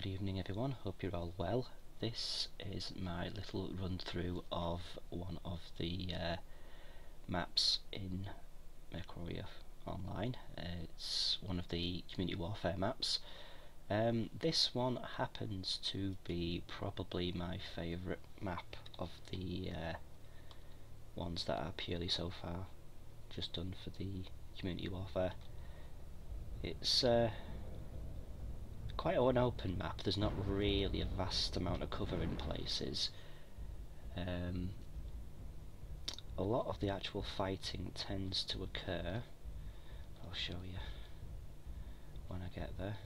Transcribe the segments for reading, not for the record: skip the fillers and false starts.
Good evening everyone, hope you're all well. This is my little run through of one of the maps in Mechwarrior online. It's one of the community warfare maps. This one happens to be probably my favourite map of the ones that are purely so far just done for the community warfare. It's quite an open map. There's not really a vast amount of cover in places. A lot of the actual fighting tends to occur, I'll show you when I get there.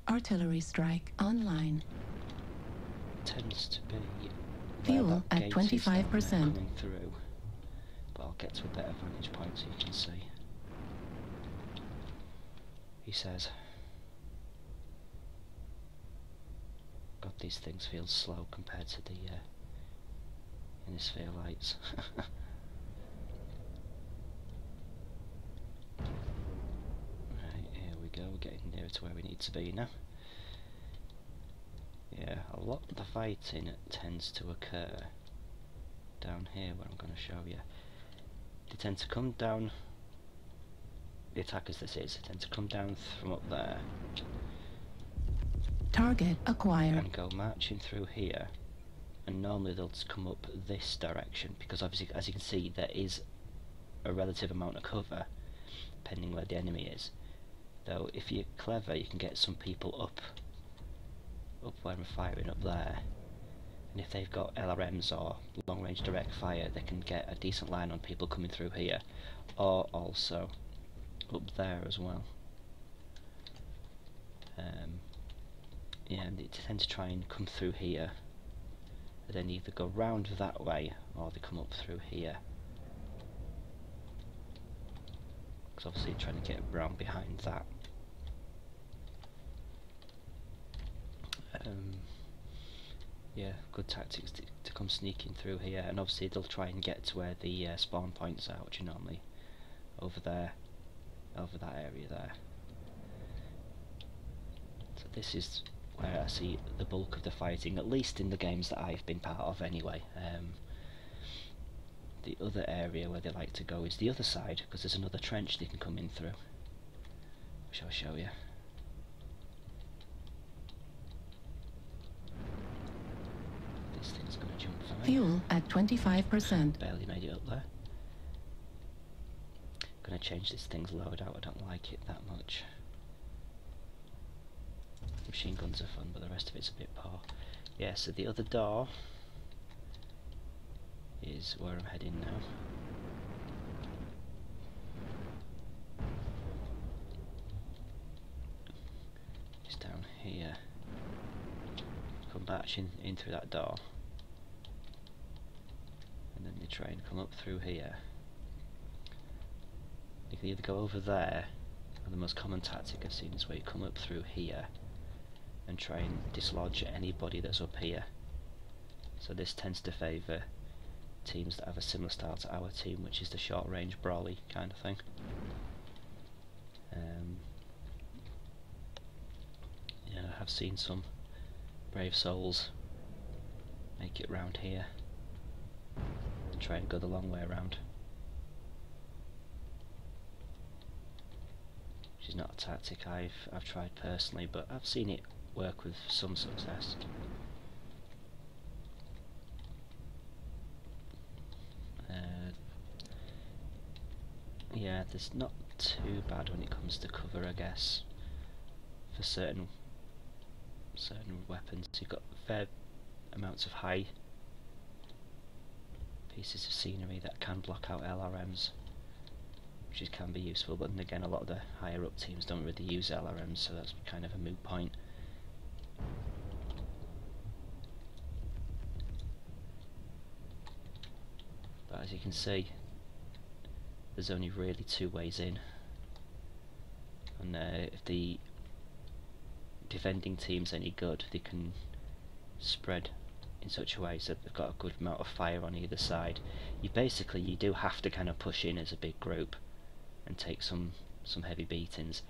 Artillery strike online. Tends to be fuel at 25% coming through, but I'll get to a better vantage point so you can see. He says, God, these things feel slow compared to the Innisphere lights. Right, here we go, we're getting nearer to where we need to be now. Yeah, a lot of the fighting tends to occur down here where I'm going to show you. They tend to come down, the attackers this is, they tend to come down from up there. Target acquired. And go marching through here, and normally they'll just come up this direction because obviously, as you can see, there is a relative amount of cover depending where the enemy is. Though if you're clever, you can get some people up where I'm firing up there, and if they've got LRMs or long range direct fire, they can get a decent line on people coming through here, or also up there as well. Yeah, and they tend to try and come through here, and then either go round that way or they come up through here, because obviously you're trying to get round behind that. Yeah, good tactics to come sneaking through here, and obviously they'll try and get to where the spawn points are, which are normally over there, over that area there. So this is where I see the bulk of the fighting, at least in the games that I've been part of anyway. The other area where they like to go is the other side, because there's another trench they can come in through, which I'll show you. This thing's going to jump fine. Fuel at 25%. Barely made it up there. Going to change this thing's loadout, I don't like it that much. Machine guns are fun, but the rest of it's a bit poor. Yeah, so the other door is where I'm heading now. It's down here. Come marching in through that door, and then they try and come up through here. You can either go over there, or the most common tactic I've seen is where you come up through here and try and dislodge anybody that's up here. So this tends to favour teams that have a similar style to our team, which is the short range brawly kind of thing. Yeah, I have seen some brave souls make it round here and try and go the long way around, which is not a tactic I've tried personally, but I've seen it work with some success. Yeah, there's not too bad when it comes to cover, I guess, for certain weapons. You've got fair amounts of high pieces of scenery that can block out LRMs, which can be useful, but then again a lot of the higher up teams don't really use LRMs, so that's kind of a moot point. But as you can see, there's only really two ways in, and if the defending team's any good, they can spread in such a way so that they've got a good amount of fire on either side. You do have to kind of push in as a big group and take some heavy beatings.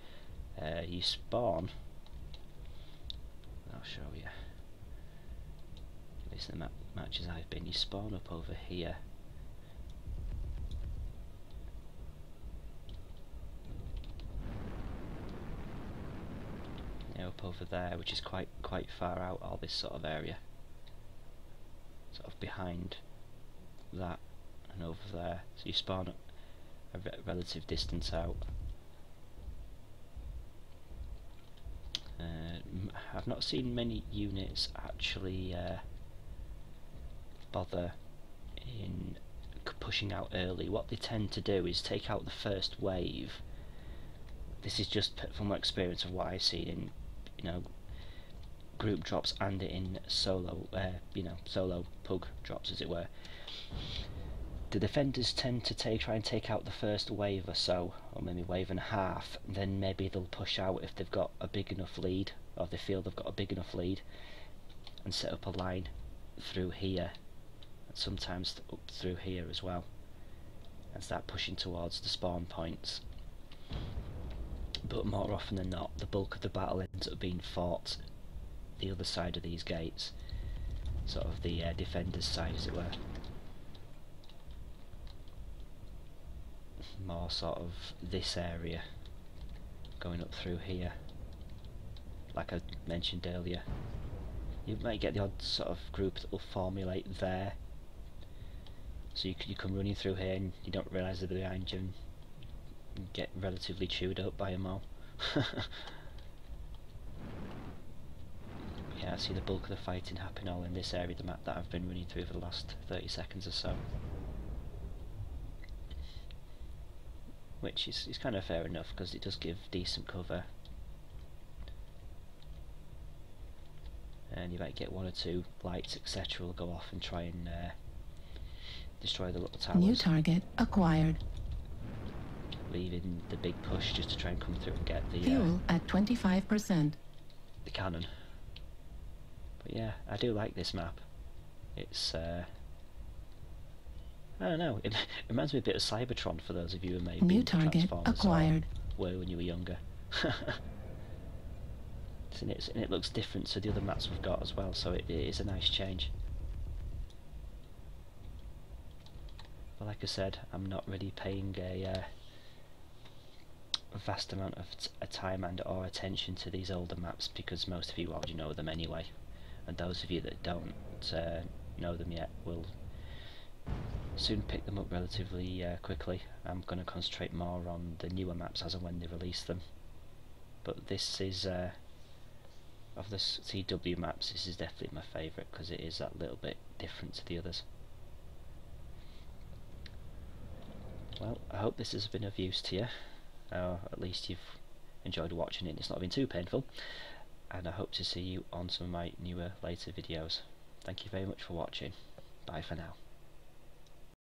You spawn show you. At least the matches I've been, you spawn up over here. Yeah, up over there, which is quite far out, all this sort of area. Sort of behind that and over there. So you spawn a relative distance out. I've not seen many units actually bother in pushing out early. What they tend to do is take out the first wave. This is just from my experience of what I've seen in, you know, group drops and in solo, solo pug drops, as it were. The defenders tend to try and take out the first wave or so, or maybe wave and a half, and then maybe they'll push out if they've got a big enough lead, or they feel they've got a big enough lead, and set up a line through here, and sometimes up through here as well, and start pushing towards the spawn points. But more often than not, the bulk of the battle ends up being fought the other side of these gates, sort of the defenders' side, as it were. More sort of this area, going up through here, like I mentioned earlier. You might get the odd sort of group that will formulate there, so you come running through here and you don't realise they're behind you and get relatively chewed up by them all. Yeah, I see the bulk of the fighting happening all in this area of the map that I've been running through for the last 30 seconds or so. Which is kind of fair enough, because it does give decent cover. And you might get one or two lights, etc. will go off and try and destroy the little towers. New target acquired. Leaving the big push just to try and come through and get the Fuel at 25%. the cannon. But yeah, I do like this map. It's I don't know, it reminds me a bit of Cybertron, for those of you who may be New target acquired. were when you were younger. And it looks different to the other maps we've got as well, so it is a nice change. But like I said, I'm not really paying a vast amount of time and or attention to these older maps, because most of you already know them anyway, and those of you that don't know them yet will soon pick them up relatively quickly. I'm going to concentrate more on the newer maps as and when they release them. But this is, of the CW maps, this is definitely my favourite, because it is that little bit different to the others. Well, I hope this has been of use to you, or at least you've enjoyed watching it and it's not been too painful, and I hope to see you on some of my newer later videos. Thank you very much for watching. Bye for now.